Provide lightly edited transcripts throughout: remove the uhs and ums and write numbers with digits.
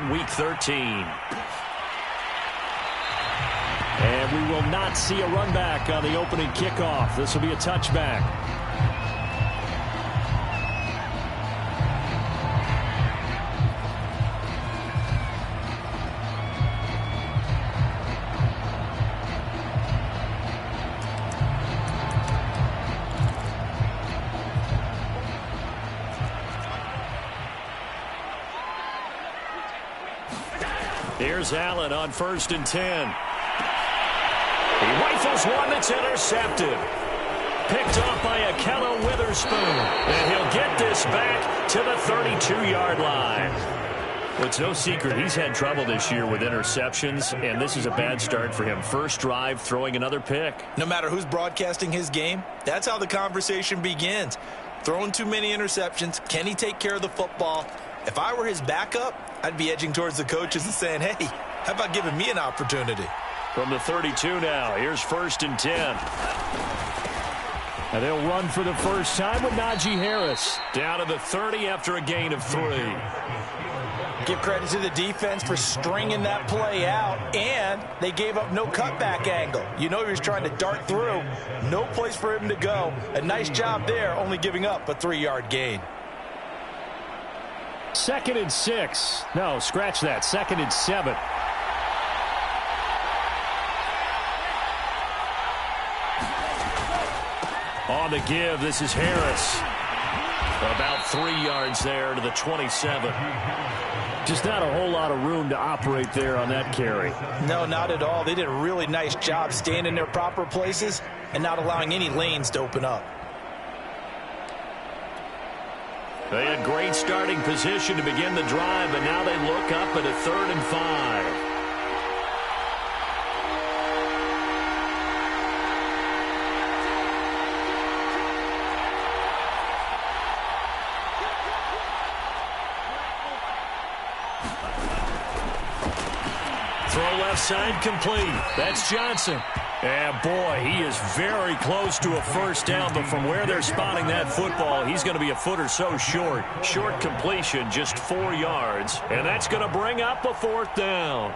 begin Week 13. And we will not see a run back on the opening kickoff. This will be a touchback. Here's Allen on 1st and 10. He rifles one that's intercepted. Picked off by Akello Witherspoon. And he'll get this back to the 32-yard line. Well, it's no secret he's had trouble this year with interceptions, and this is a bad start for him. First drive, throwing another pick. No matter who's broadcasting his game, that's how the conversation begins. Throwing too many interceptions. Can he take care of the football? If I were his backup, I'd be edging towards the coaches and saying, hey, how about giving me an opportunity? From the 32 now, here's 1st and 10. And they'll run for the first time with Najee Harris. Down to the 30 after a gain of 3. Give credit to the defense for stringing that play out, and they gave up no cutback angle. You know he was trying to dart through. No place for him to go. A nice job there, only giving up a 3-yard gain. 2nd and 6. No, scratch that. 2nd and 7. On the give, this is Harris. About 3 yards there to the 27. Just not a whole lot of room to operate there on that carry. No, not at all. They did a really nice job staying in their proper places and not allowing any lanes to open up. They had great starting position to begin the drive, but now they look up at a 3rd and 5. Throw left side complete. That's Johnson. And boy, he is very close to a first down, but from where they're spotting that football, he's going to be a foot or so short. Short completion, just 4 yards, and that's going to bring up a 4th down.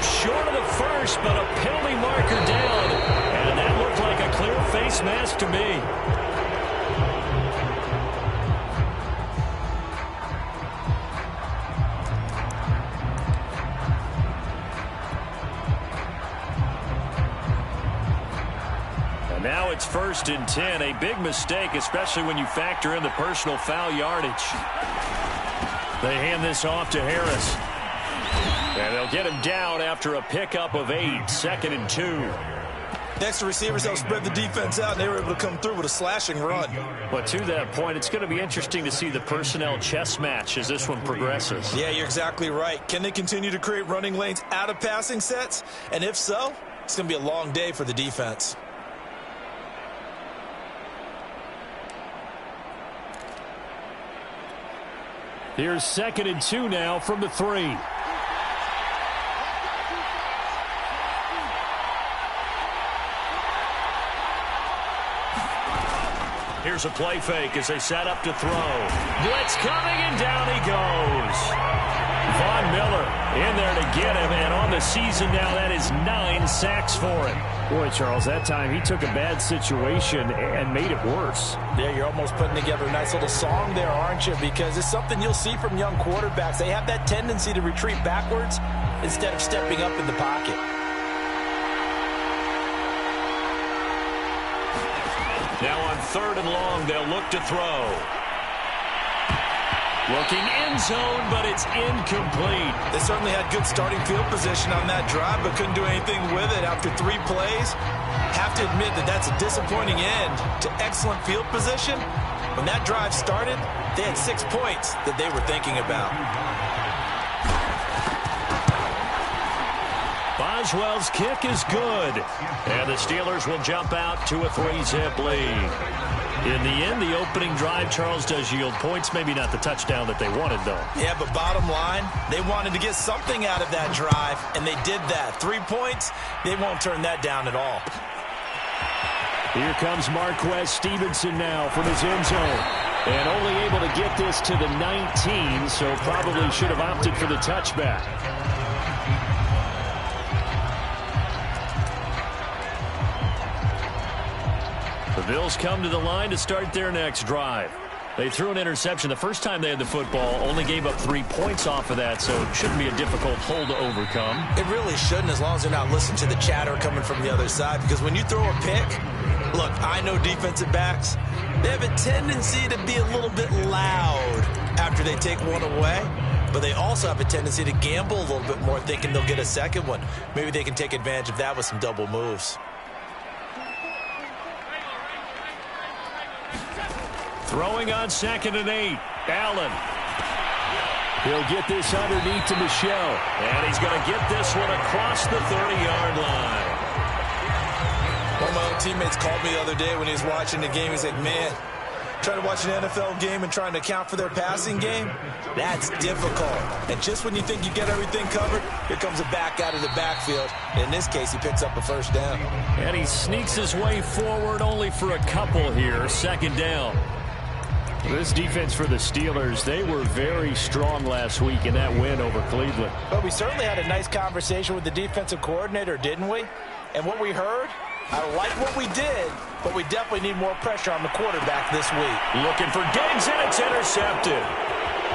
Short of the first, but a penalty marker down. And that looked like a clear face mask to me. And now it's 1st and 10. A big mistake, especially when you factor in the personal foul yardage. They hand this off to Harris. And they'll get him down after a pickup of 8, 2nd and 2. Next, the receivers helped spread the defense out, and they were able to come through with a slashing run. But to that point, it's going to be interesting to see the personnel chess match as this one progresses. Yeah, you're exactly right. Can they continue to create running lanes out of passing sets? And if so, it's going to be a long day for the defense. Here's 2nd and 2 now from the 3. Here's a play fake as they set up to throw. Blitz coming, and down he goes. Von Miller in there to get him, and on the season now, that is 9 sacks for him. Boy, Charles, that time he took a bad situation and made it worse. Yeah, you're almost putting together a nice little song there, aren't you? Because it's something you'll see from young quarterbacks. They have that tendency to retreat backwards instead of stepping up in the pocket. Now on 3rd and long, they'll look to throw. Looking end zone, but it's incomplete. They certainly had good starting field position on that drive, but couldn't do anything with it after 3 plays. Have to admit that that's a disappointing end to excellent field position, When that drive started, they had 6 points that they were thinking about. Boswell's kick is good. And the Steelers will jump out to a 3-zip lead. In the end, the opening drive, Charles, does yield points. Maybe not the touchdown that they wanted, though. Yeah, but bottom line, they wanted to get something out of that drive, and they did that. 3 points, they won't turn that down at all. Here comes Marquez Stevenson now from his end zone. And only able to get this to the 19, so probably should have opted for the touchback. The Bills come to the line to start their next drive. They threw an interception the first time they had the football, only gave up 3 points off of that, so it shouldn't be a difficult hole to overcome. It really shouldn't, as long as they're not listening to the chatter coming from the other side, because when you throw a pick, look, I know defensive backs, they have a tendency to be a little bit loud after they take one away, but they also have a tendency to gamble a little bit more, thinking they'll get a second one. Maybe they can take advantage of that with some double moves. Throwing on 2nd and 8. Allen. He'll get this underneath to Michel. And he's going to get this one across the 30-yard line. One of my old teammates called me the other day when he was watching the game. He's like, man, trying to watch an NFL game and trying to account for their passing game, that's difficult. And just when you think you get everything covered, here comes a back out of the backfield. In this case, he picks up a first down. And he sneaks his way forward only for a couple here. 2nd down. This defense for the Steelers, they were very strong last week in that win over Cleveland. But we certainly had a nice conversation with the defensive coordinator, didn't we? And what we heard, I like what we did, but we definitely need more pressure on the quarterback this week. Looking for Diggs, and it's intercepted.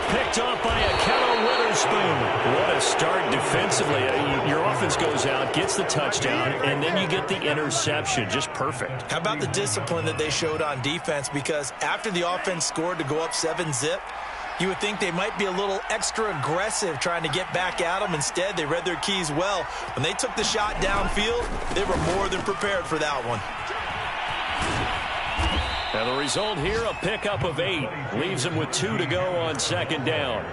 Picked off by Akello Witherspoon. What a start defensively. Your offense goes out, gets the touchdown, and then you get the interception. Just perfect. How about the discipline that they showed on defense? Because after the offense scored to go up 7-zip, you would think they might be a little extra aggressive trying to get back at them. Instead, they read their keys well. When they took the shot downfield, they were more than prepared for that one. And the result here, a pickup of 8. Leaves them with 2 to go on 2nd down.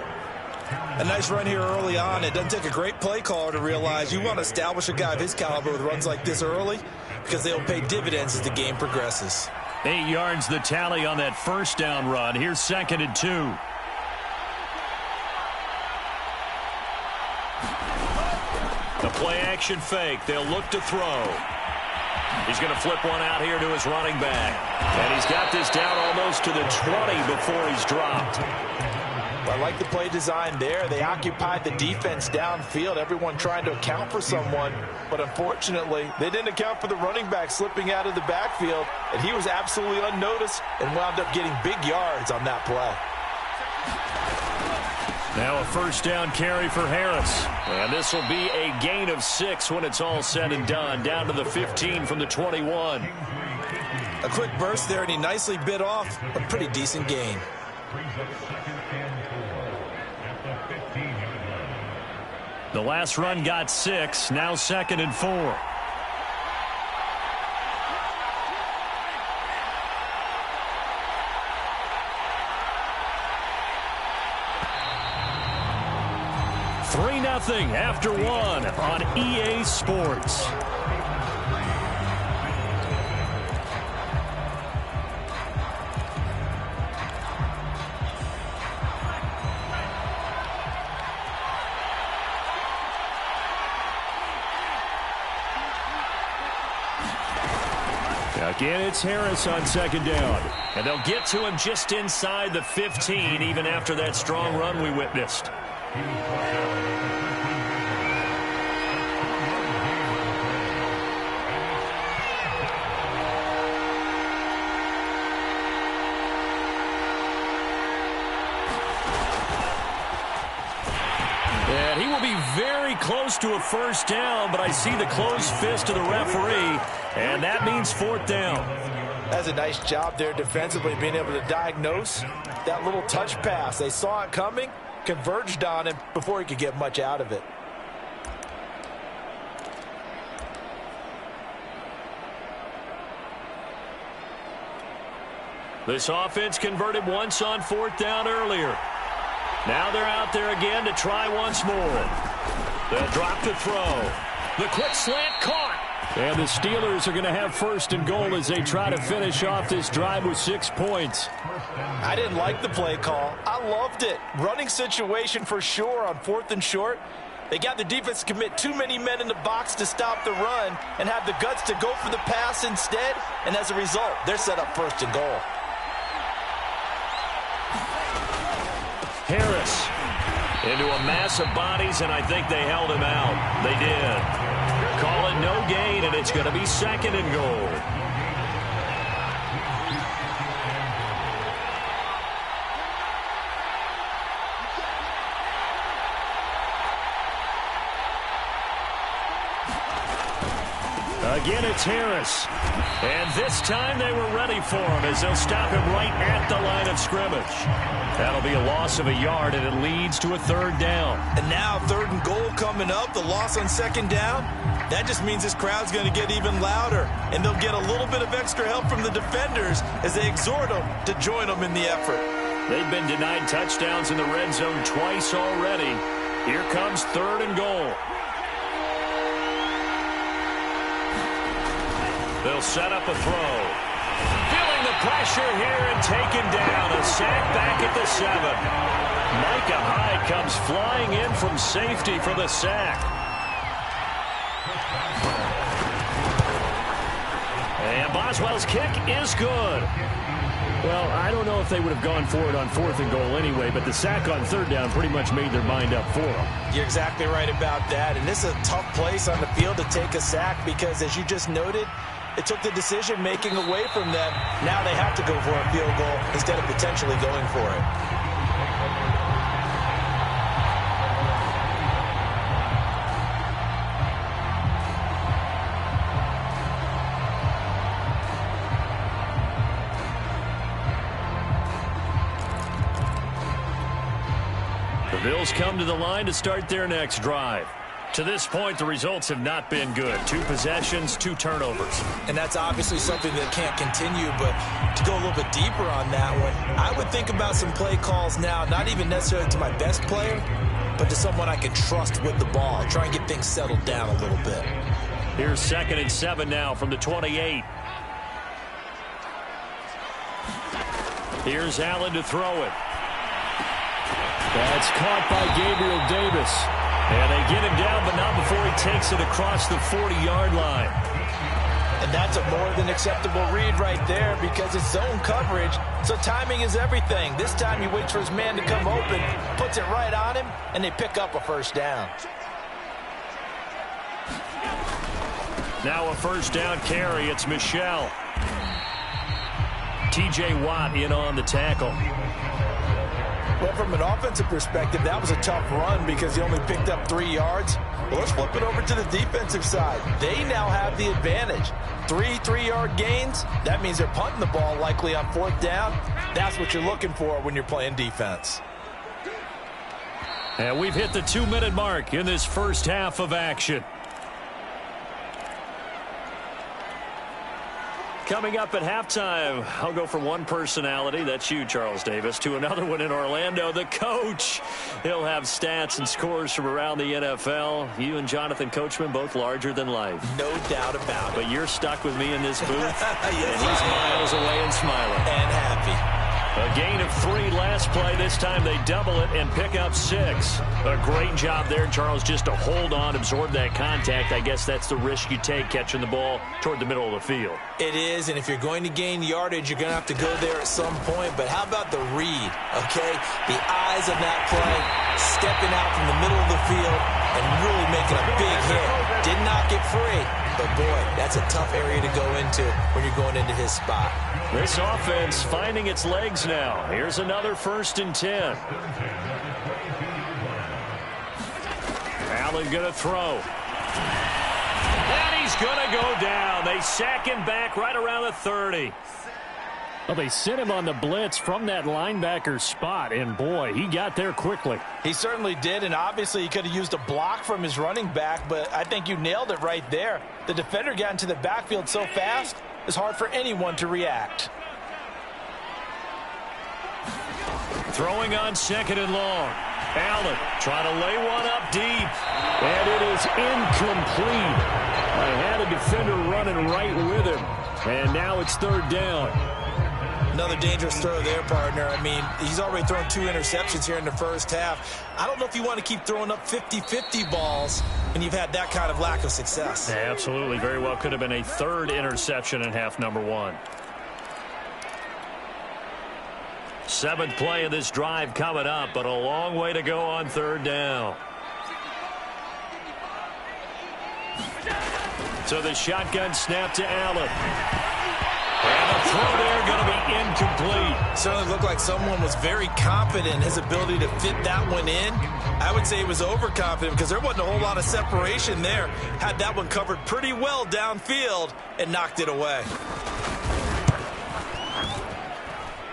A nice run here early on. It doesn't take a great play caller to realize you want to establish a guy of his caliber with runs like this early, because they'll pay dividends as the game progresses. 8 yards the tally on that first down run. Here's 2nd and 2. The play action fake. They'll look to throw. He's going to flip one out here to his running back. And he's got this down almost to the 20 before he's dropped. I like the play design there. They occupied the defense downfield, everyone trying to account for someone. But unfortunately, they didn't account for the running back slipping out of the backfield. And he was absolutely unnoticed and wound up getting big yards on that play. Now a first down carry for Harris. And this will be a gain of 6 when it's all said and done. Down to the 15 from the 21. A quick burst there, and he nicely bit off a pretty decent gain. The last run got 6. Now 2nd and 4. Nothing after 1 on EA Sports. Again, it's Harris on 2nd down. And they'll get to him just inside the 15, even after that strong run we witnessed. And he will be very close to a first down, but I see the closed fist of the referee, and that means 4th down. That's a nice job there defensively, being able to diagnose that little touch pass. They saw it coming, converged on him before he could get much out of it. This offense converted once on 4th down earlier. Now they're out there again to try once more. They'll drop the throw. The quick slant caught. And the Steelers are going to have 1st and goal as they try to finish off this drive with 6 points. I didn't like the play call. I loved it. Running situation for sure on 4th and short. They got the defense to commit too many men in the box to stop the run and have the guts to go for the pass instead. And as a result, they're set up 1st and goal. Harris into a mass of bodies, and I think they held him out. They did. Call it no gain, and it's going to be 2nd and goal. Again, it's Harris. And this time they were ready for him as they'll stop him right at the line of scrimmage. That'll be a loss of a yard, and it leads to a 3rd down. And now 3rd and goal coming up, the loss on 2nd down. That just means this crowd's going to get even louder, and they'll get a little bit of extra help from the defenders as they exhort them to join them in the effort. They've been denied touchdowns in the red zone twice already. Here comes 3rd and goal. They'll set up a throw. Feeling the pressure here and taken down. A sack back at the 7. Micah Hyde comes flying in from safety for the sack. And Boswell's kick is good. Well, I don't know if they would have gone for it on 4th and goal anyway, but the sack on 3rd down pretty much made their mind up for them. You're exactly right about that. And this is a tough place on the field to take a sack because, as you just noted, it took the decision-making away from them. Now they have to go for a field goal instead of potentially going for it. The Bills come to the line to start their next drive. To this point, the results have not been good. 2 possessions, 2 turnovers. And that's obviously something that can't continue, but to go a little bit deeper on that one, I would think about some play calls now, not even necessarily to my best player, but to someone I can trust with the ball. Try and get things settled down a little bit. Here's 2nd and 7 now from the 28. Here's Allen to throw it. That's caught by Gabriel Davis. And they get him down, but not before he takes it across the 40-yard line. And that's a more than acceptable read right there because it's zone coverage, so timing is everything. This time he waits for his man to come open, puts it right on him, and they pick up a 1st down. Now a 1st down carry. It's Michelle. TJ Watt in on the tackle. Well, from an offensive perspective, that was a tough run because he only picked up 3 yards. Well, let's flip it over to the defensive side. They now have the advantage. 3 3-yard gains. That means they're punting the ball likely on 4th down. That's what you're looking for when you're playing defense. And we've hit the 2-minute mark in this first half of action. Coming up at halftime, I'll go from one personality, that's you, Charles Davis, to another one in Orlando, the coach. He'll have stats and scores from around the NFL. You and Jonathan Coachman, both larger than life. No doubt about it. But you're stuck with me in this booth, yes, and he's miles away and smiling. And happy. A gain of 3 last play. This time they double it and pick up 6. A great job there, Charles, just to hold on, absorb that contact. I guess that's the risk you take catching the ball toward the middle of the field. It is, and if you're going to gain yardage, you're going to have to go there at some point. But how about the read, okay? The eyes of that play, stepping out from the middle of the field and really making a big hit. Did not get free, but boy, that's a tough area to go into when you're going into his spot. This offense finding its legs now. Here's another 1st and 10. Allen going to throw. And he's going to go down. They sack him back right around the 30. Well, they sent him on the blitz from that linebacker spot, and boy, he got there quickly. He certainly did, and obviously he could have used a block from his running back, but I think you nailed it right there. The defender got into the backfield so fast, it's hard for anyone to react. Throwing on 2nd and long. Allen trying to lay one up deep. And it is incomplete. I had a defender running right with him. And now it's 3rd down. Another dangerous throw there, partner. I mean, he's already thrown 2 interceptions here in the first half. I don't know if you want to keep throwing up 50-50 balls when you've had that kind of lack of success. Yeah, absolutely. Very well could have been a 3rd interception in half number 1. 7th play of this drive coming up, but a long way to go on 3rd down. So the shotgun snap to Allen. And the throw there going to be incomplete. Certainly looked like someone was very confident in his ability to fit that one in. I would say he was overconfident because there wasn't a whole lot of separation there. Had that one covered pretty well downfield and knocked it away.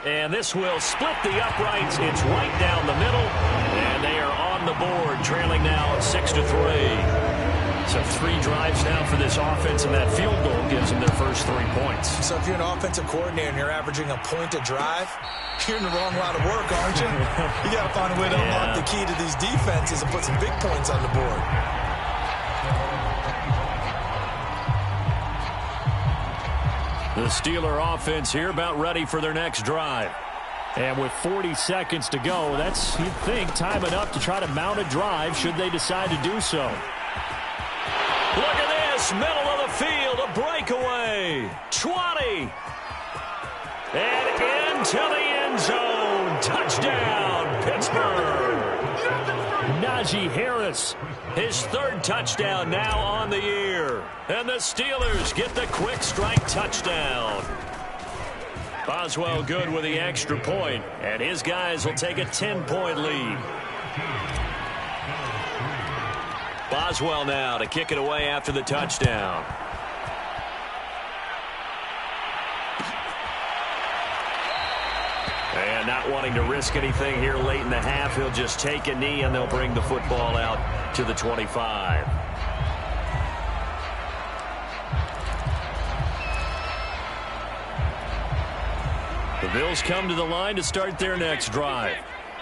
And this will split the uprights. It's right down the middle. And they are on the board, trailing now 6-3. So 3 drives now for this offense, and that field goal gives them their first 3 points. So if you're an offensive coordinator and you're averaging a point a drive, you're in the wrong line of work, aren't you? You got to find a way to unlock the key to these defenses and put some big points on the board. The Steeler offense here about ready for their next drive. And with 40 seconds to go, that's, you'd think, time enough to try to mount a drive should they decide to do so. Look at this, middle of the field, a breakaway. 20. And into the end zone. Touchdown, Pittsburgh. Najee Harris, his 3rd touchdown now on the year. And the Steelers get the quick strike touchdown. Boswell good with the extra point, and his guys will take a 10-point lead. Boswell now to kick it away after the touchdown. And not wanting to risk anything here late in the half, he'll just take a knee and they'll bring the football out to the 25. The Bills come to the line to start their next drive.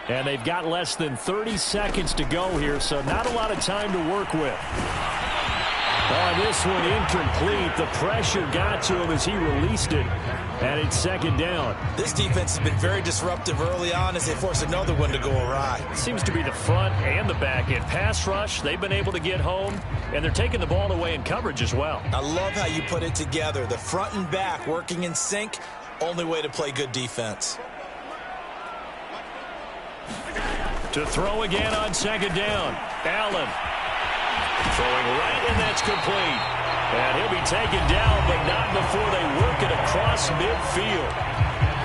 And they've got less than 30 seconds to go here, so not a lot of time to work with. Oh, this one incomplete. The pressure got to him as he released it, and it's 2nd down. This defense has been very disruptive early on as they force another one to go awry. It seems to be the front and the back end. Pass rush, they've been able to get home, and they're taking the ball away in coverage as well. I love how you put it together. The front and back working in sync, only way to play good defense. To throw again on 2nd down. Allen throwing right, and that's complete. And he'll be taken down, but not before they work it across midfield.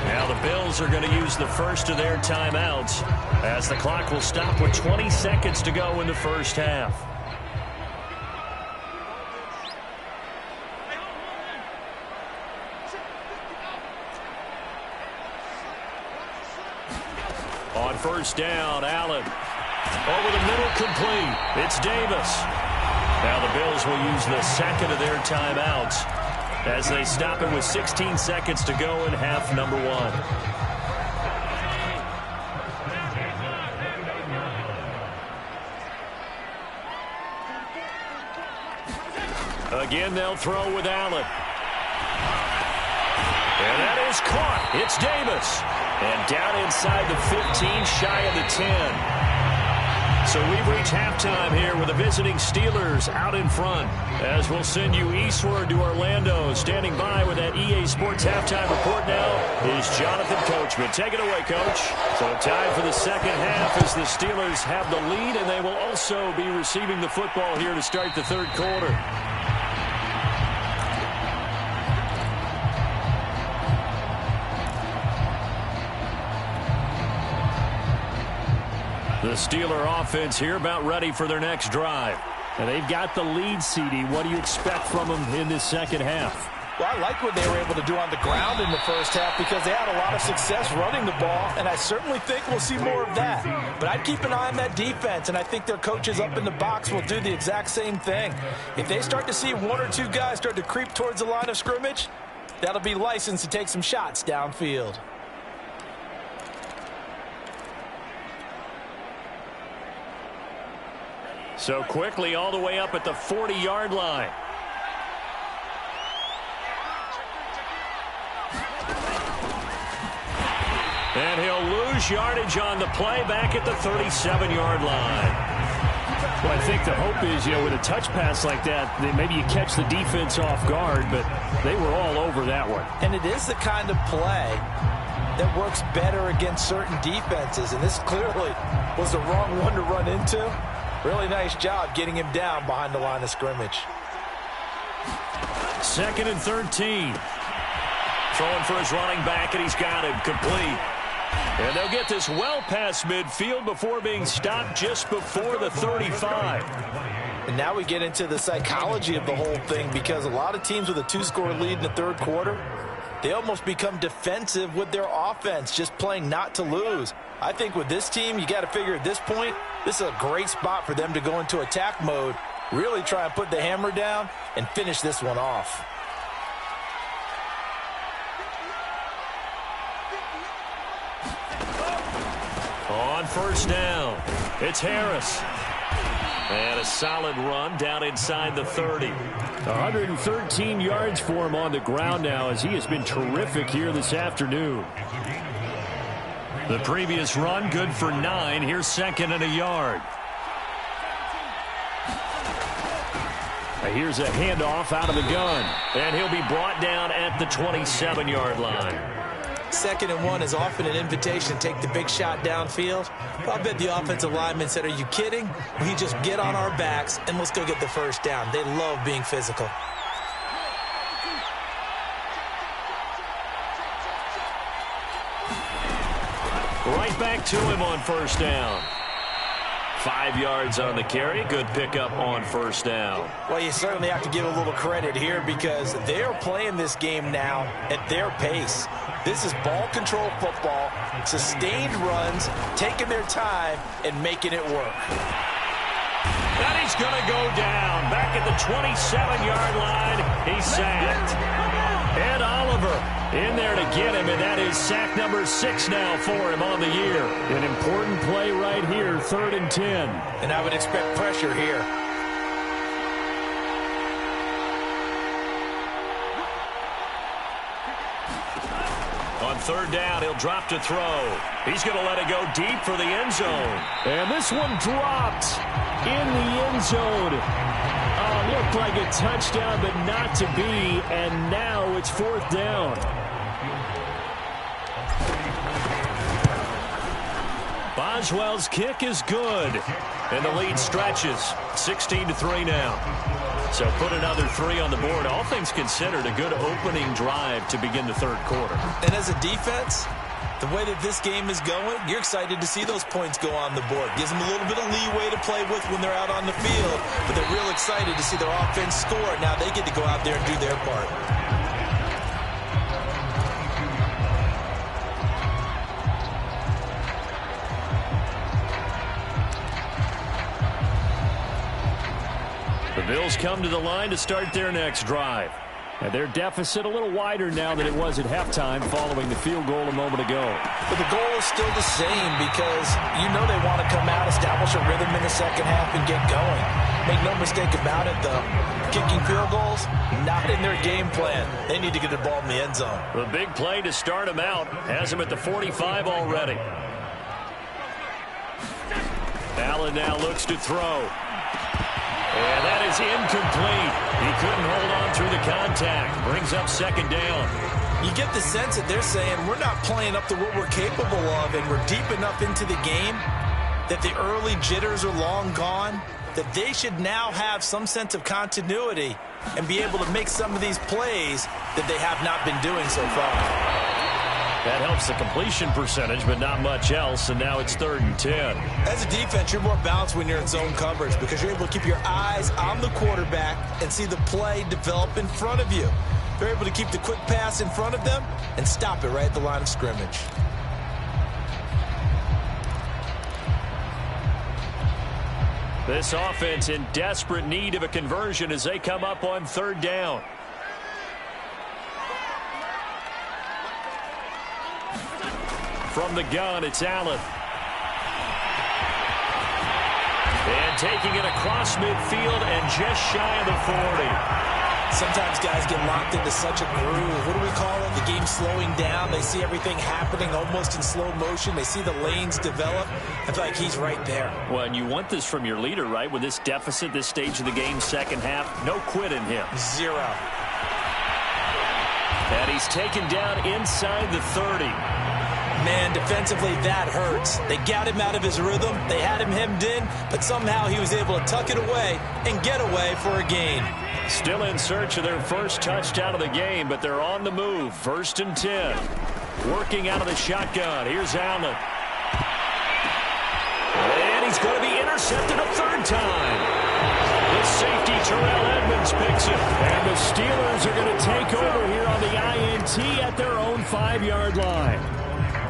Now the Bills are going to use the first of their timeouts as the clock will stop with 20 seconds to go in the first half. On 1st down, Allen over the middle, complete. It's Davis. Now the Bills will use the 2nd of their timeouts as they stop it with 16 seconds to go in half number 1. Again, they'll throw with Allen. And that is caught. It's Davis. And down inside the 15, shy of the 10. So we've reached halftime here with the visiting Steelers out in front. As we'll send you eastward to Orlando. Standing by with that EA Sports halftime report now is Jonathan Coachman. Take it away, Coach. So time for the 2nd half as the Steelers have the lead, and they will also be receiving the football here to start the 3rd quarter. The Steeler offense here about ready for their next drive. And they've got the lead, CD. What do you expect from them in this 2nd half? Well, I like what they were able to do on the ground in the first half because they had a lot of success running the ball, and I certainly think we'll see more of that. But I'd keep an eye on that defense, and I think their coaches up in the box will do the exact same thing. If they start to see 1 or 2 guys start to creep towards the line of scrimmage, that'll be licensed to take some shots downfield. So quickly all the way up at the 40-yard line. And he'll lose yardage on the play back at the 37-yard line. Well, I think the hope is, with a touch pass like that, maybe you catch the defense off guard, but they were all over that one. And it is the kind of play that works better against certain defenses, and this clearly was the wrong one to run into. Really nice job getting him down behind the line of scrimmage. 2nd and 13. Throwing for his running back, and he's got him complete. And they'll get this well past midfield before being stopped just before the 35. And now we get into the psychology of the whole thing, because a lot of teams with a 2-score lead in the third quarter, they almost become defensive with their offense, just playing not to lose. I think with this team, you got to figure at this point, this is a great spot for them to go into attack mode, really try and put the hammer down and finish this one off. On first down, it's Harris. And a solid run down inside the 30. 113 yards for him on the ground now, as he has been terrific here this afternoon. The previous run, good for 9. Here's 2nd and a yard. Here's a handoff out of the gun. And he'll be brought down at the 27-yard line. 2nd and 1 is often an invitation to take the big shot downfield. But I bet the offensive lineman said, are you kidding? We just get on our backs and let's go get the first down. They love being physical. Right back to him on first down. 5 yards on the carry. Good pickup on first down. Well, you certainly have to give a little credit here, because they're playing this game now at their pace. This is ball control football, sustained runs, taking their time and making it work. And he's going to go down. Back at the 27-yard line, he's sacked. Ed Oliver in there to get him, and that is sack number 6 now for him on the year. An important play right here, 3rd and 10. And I would expect pressure here. On 3rd down, he'll drop to throw. He's going to let it go deep for the end zone. And this one dropped in the end zone. Looked like a touchdown, but not to be. And now it's 4th down. Boswell's kick is good. And the lead stretches. 16-3 now. So put another 3 on the board. All things considered, a good opening drive to begin the third quarter. And as a defense, the way that this game is going, you're excited to see those points go on the board. Gives them a little bit of leeway to play with when they're out on the field. But they're real excited to see their offense score. Now they get to go out there and do their part. The Bills come to the line to start their next drive. And their deficit a little wider now than it was at halftime following the field goal a moment ago. But the goal is still the same, because you know they want to come out, establish a rhythm in the second half, and get going. Make no mistake about it, though. Kicking field goals, not in their game plan. They need to get the ball in the end zone. The big play to start him out has him at the 45 already. Allen now looks to throw. And that is incomplete. He couldn't hold on through the contact. Brings up 2nd down. You get the sense that they're saying we're not playing up to what we're capable of, and we're deep enough into the game that the early jitters are long gone, that they should now have some sense of continuity and be able to make some of these plays that they have not been doing so far. That helps the completion percentage, but not much else, and now it's 3rd and 10. As a defense, you're more balanced when you're in zone coverage, because you're able to keep your eyes on the quarterback and see the play develop in front of you. They're able to keep the quick pass in front of them and stop it right at the line of scrimmage. This offense in desperate need of a conversion as they come up on 3rd down. From the gun, it's Allen. And taking it across midfield and just shy of the 40. Sometimes guys get locked into such a groove. What do we call it? The game slowing down. They see everything happening almost in slow motion. They see the lanes develop. I feel like he's right there. Well, and you want this from your leader, right? With this deficit, this stage of the game, second half, no quit in him. Zero. And he's taken down inside the 30. Man, defensively, that hurts. They got him out of his rhythm. They had him hemmed in, but somehow he was able to tuck it away and get away for a gain. Still in search of their first touchdown of the game, but they're on the move. 1st and 10. Working out of the shotgun. Here's Allen. And he's going to be intercepted a third time. The safety, Terrell Edmonds, picks it. And the Steelers are going to take over here on the INT at their own 5-yard line.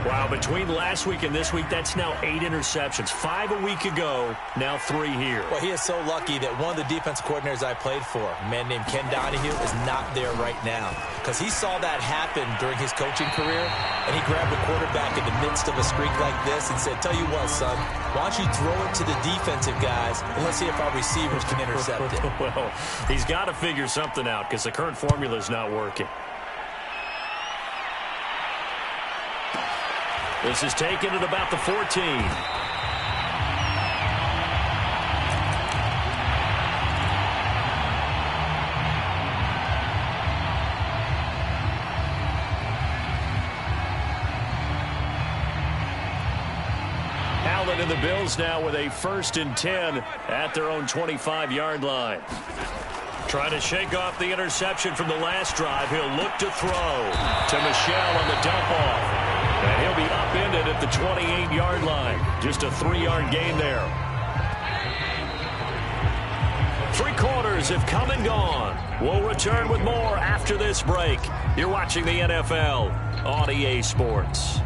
Wow, between last week and this week, that's now 8 interceptions. 5 a week ago, now 3 here. Well, he is so lucky that one of the defensive coordinators I played for, a man named Ken Donahue, is not there right now. Because he saw that happen during his coaching career, and he grabbed the quarterback in the midst of a streak like this and said, tell you what, son, why don't you throw it to the defensive guys, and let's see if our receivers can intercept it. Well, he's got to figure something out because the current formula is not working. This is taken at about the 14. Allen and the Bills now with a 1st and 10 at their own 25-yard line. Trying to shake off the interception from the last drive. He'll look to throw to Michel on the dump off. And he'll be upended at the 28-yard line. Just a 3-yard gain there. 3 quarters have come and gone. We'll return with more after this break. You're watching the NFL on EA Sports.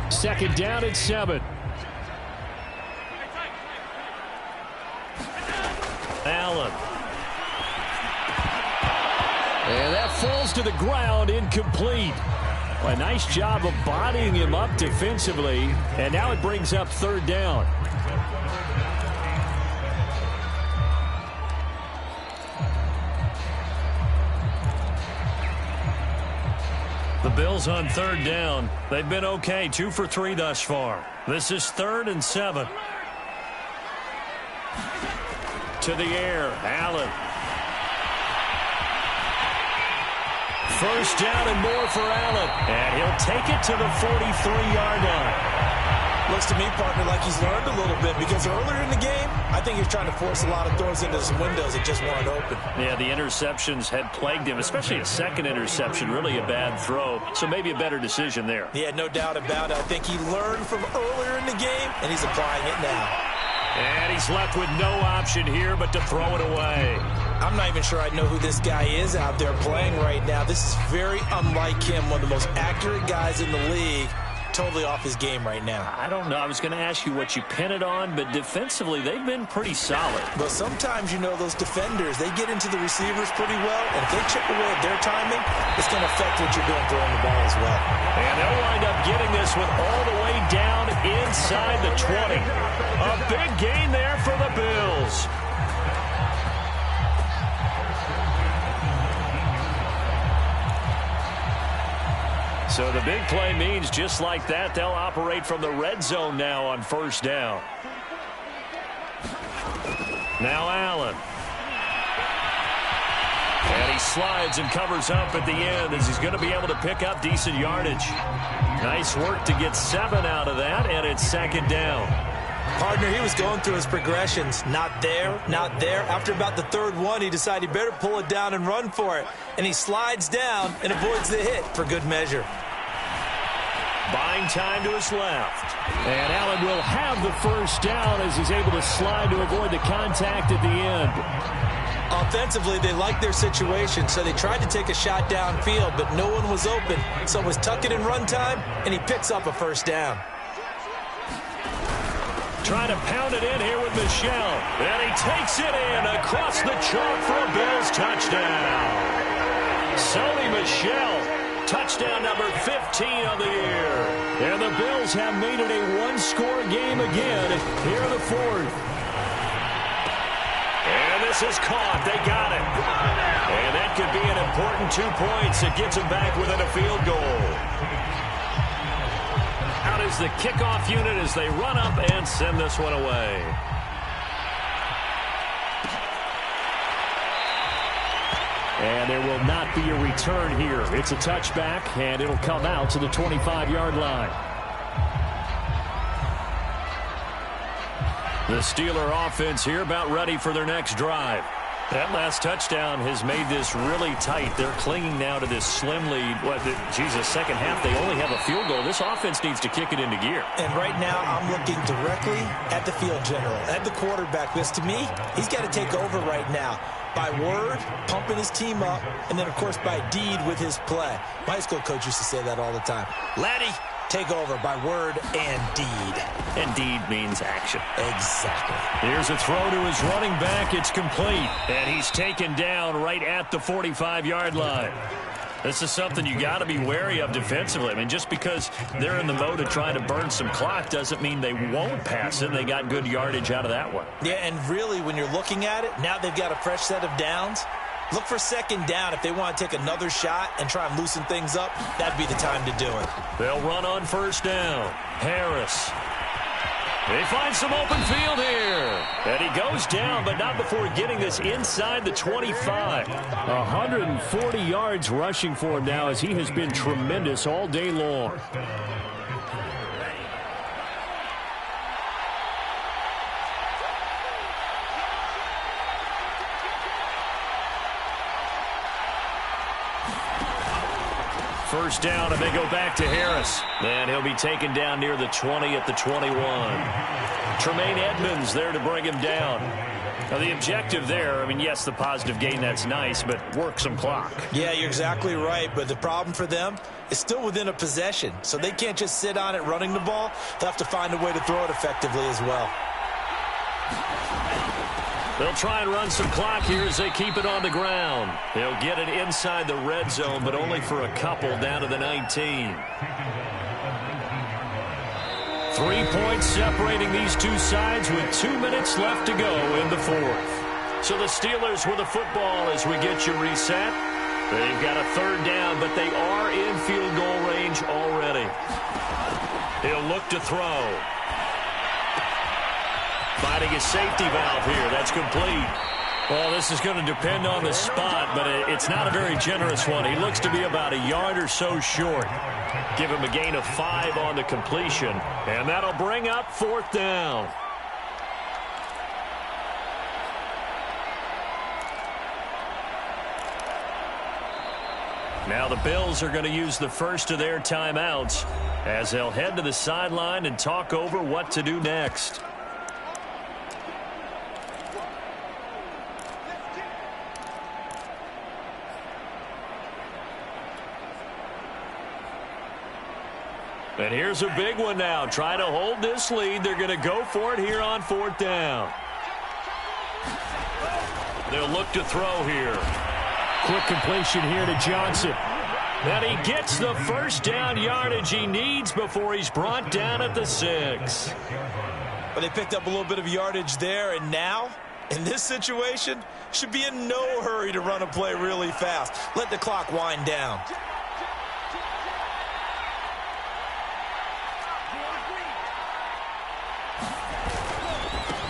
2nd down and 7. Allen. And that falls to the ground, incomplete. A nice job of bodying him up defensively, and now it brings up 3rd down. The Bills on 3rd down. They've been okay, 2 for 3 thus far. This is 3rd and 7. To the air, Allen. 1st down and more for Allen. And he'll take it to the 43-yard line. Looks to me, partner, like he's learned a little bit because earlier in the game, I think he was trying to force a lot of throws into some windows that just weren't open. Yeah, the interceptions had plagued him, especially a second interception, really a bad throw. So maybe a better decision there. Yeah, no doubt about it. I think he learned from earlier in the game, and he's applying it now. And he's left with no option here but to throw it away. I'm not even sure I know who this guy is out there playing right now. This is very unlike him, one of the most accurate guys in the league. Totally off his game right now. I don't know. I was going to ask you what you pin it on, but defensively, they've been pretty solid. But sometimes, you know, those defenders, they get into the receivers pretty well, and if they chip away at their timing, it's going to affect what you're doing throwing the ball as well. And they'll wind up getting this one all the way down inside the 20. A big gain there for the Bills. So the big play means just like that, they'll operate from the red zone now on 1st down. Now Allen. And he slides and covers up at the end as he's going to be able to pick up decent yardage. Nice work to get 7 out of that, and it's 2nd down. Partner, he was going through his progressions. Not there, not there. After about the 3rd one, he decided he better pull it down and run for it. And he slides down and avoids the hit for good measure. Buying time to his left. And Allen will have the 1st down as he's able to slide to avoid the contact at the end. Offensively, they liked their situation, so they tried to take a shot downfield, but no one was open. So it was tuck it in run time, and he picks up a 1st down. Trying to pound it in here with Michel. And he takes it in across the chalk for a Bills touchdown. Sony Michel touchdown number 15 of the year. And the Bills have made it a one-score game again here in the fourth. And this is caught. They got it. And that could be an important 2 points. It gets them back within a field goal. Out is the kickoff unit as they run up and send this one away. And there will not be a return here. It's a touchback, and it'll come out to the 25-yard line. The Steeler offense here about ready for their next drive. That last touchdown has made this really tight. They're clinging now to this slim lead. Second half, they only have a field goal. This offense needs to kick it into gear. And right now, I'm looking directly at the field general, at the quarterback. Because to me, he's got to take over right now. By word, pumping his team up, and then, of course, by deed with his play. My high school coach used to say that all the time. Laddie, take over by word and deed. And deed means action. Exactly. Here's a throw to his running back. It's complete. And he's taken down right at the 45-yard line. This is something you got to be wary of defensively. I mean, just because they're in the mode of trying to burn some clock doesn't mean they won't pass it. They got good yardage out of that one. Yeah, and really, when you're looking at it, now they've got a fresh set of downs. Look for second down. If they want to take another shot and try and loosen things up, that'd be the time to do it. They'll run on first down. Harris. They find some open field here. And he goes down, but not before getting this inside the 25. 140 yards rushing for him now as he has been tremendous all day long. First down, and they go back to Harris. And he'll be taken down near the 20 at the 21. Tremaine Edmonds there to bring him down. Now, the objective there, I mean, yes, the positive gain, that's nice, but work some clock. Yeah, you're exactly right, but the problem for them is still within a possession, so they can't just sit on it running the ball. They'll have to find a way to throw it effectively as well. They'll try and run some clock here as they keep it on the ground. They'll get it inside the red zone, but only for a couple down to the 19. 3 points separating these two sides with 2 minutes left to go in the fourth. So the Steelers with the football as we get you reset. They've got a third down, but they are in field goal range already. He'll look to throw. Finding a safety valve here. That's complete. Well, this is going to depend on the spot, but it's not a very generous one. He looks to be about a yard or so short. Give him a gain of 5 on the completion, and that'll bring up fourth down. Now the Bills are going to use the first of their timeouts as they'll head to the sideline and talk over what to do next. And here's a big one now. Trying to hold this lead. They're going to go for it here on fourth down. They'll look to throw here. Quick completion here to Johnson. And he gets the first down yardage he needs before he's brought down at the 6. But they picked up a little bit of yardage there, and now, in this situation, should be in no hurry to run a play really fast. Let the clock wind down.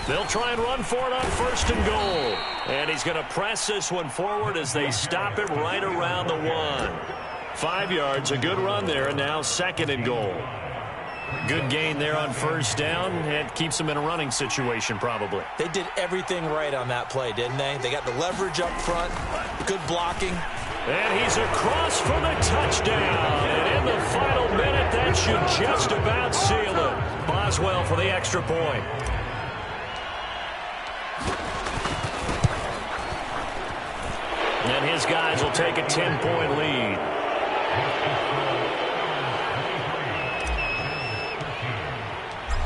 They'll try and run for it on first and goal. And he's going to press this one forward as they stop it right around the 1. 5 yards, a good run there, and now second and goal. Good gain there on first down. It keeps them in a running situation probably. They did everything right on that play, didn't they? They got the leverage up front, good blocking. And he's across for the touchdown. And in the final minute, that should just about seal it. Boswell for the extra point. And his guys will take a 10-point lead.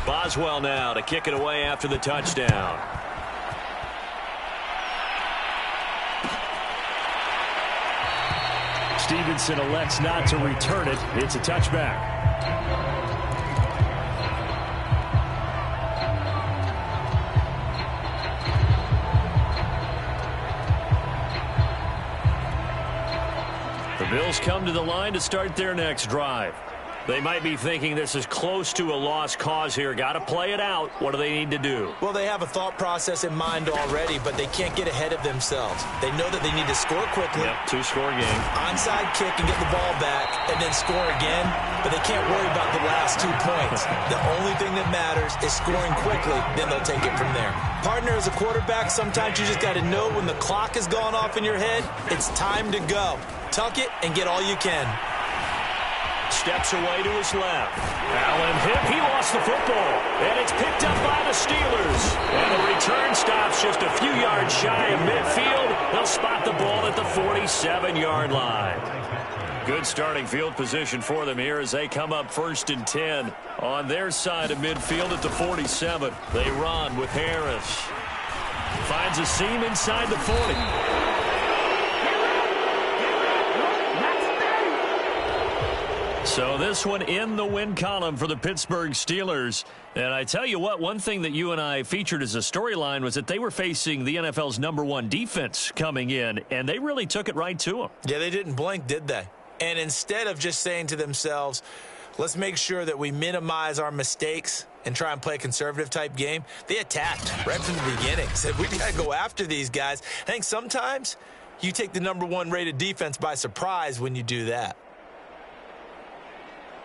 Boswell now to kick it away after the touchdown. Stevenson elects not to return it. It's a touchback. The Bills come to the line to start their next drive. They might be thinking this is close to a lost cause here. Got to play it out. What do they need to do? Well, they have a thought process in mind already, but they can't get ahead of themselves. They know that they need to score quickly. Yep, two-score game. Onside kick and get the ball back and then score again, but they can't worry about the last 2 points. The only thing that matters is scoring quickly, then they'll take it from there. Partner, as a quarterback, sometimes you just got to know when the clock has gone off in your head, it's time to go. Tuck it and get all you can. Steps away to his left. Allen hit. He lost the football. And it's picked up by the Steelers. And the return stops just a few yards shy of midfield. They'll spot the ball at the 47-yard line. Good starting field position for them here as they come up 1st and 10 on their side of midfield at the 47. They run with Harris. Finds a seam inside the 40. So this one in the win column for the Pittsburgh Steelers. And I tell you what, one thing that you and I featured as a storyline was that they were facing the NFL's #1 defense coming in, and they really took it right to them. Yeah, they didn't blink, did they? And instead of just saying to themselves, let's make sure that we minimize our mistakes and try and play a conservative-type game, they attacked right from the beginning. Said, we got to go after these guys. I think sometimes you take the #1 rated defense by surprise when you do that.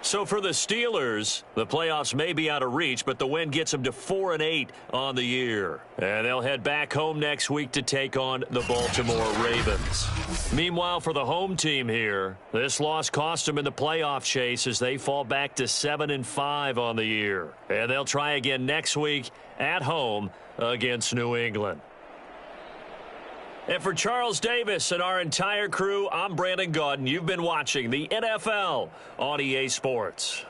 So for the Steelers, the playoffs may be out of reach, but the win gets them to 4-8 on the year. And they'll head back home next week to take on the Baltimore Ravens. Meanwhile, for the home team here, this loss cost them in the playoff chase as they fall back to 7-5 on the year. And they'll try again next week at home against New England. And for Charles Davis and our entire crew, I'm Brandon Gaudin. You've been watching the NFL on EA Sports.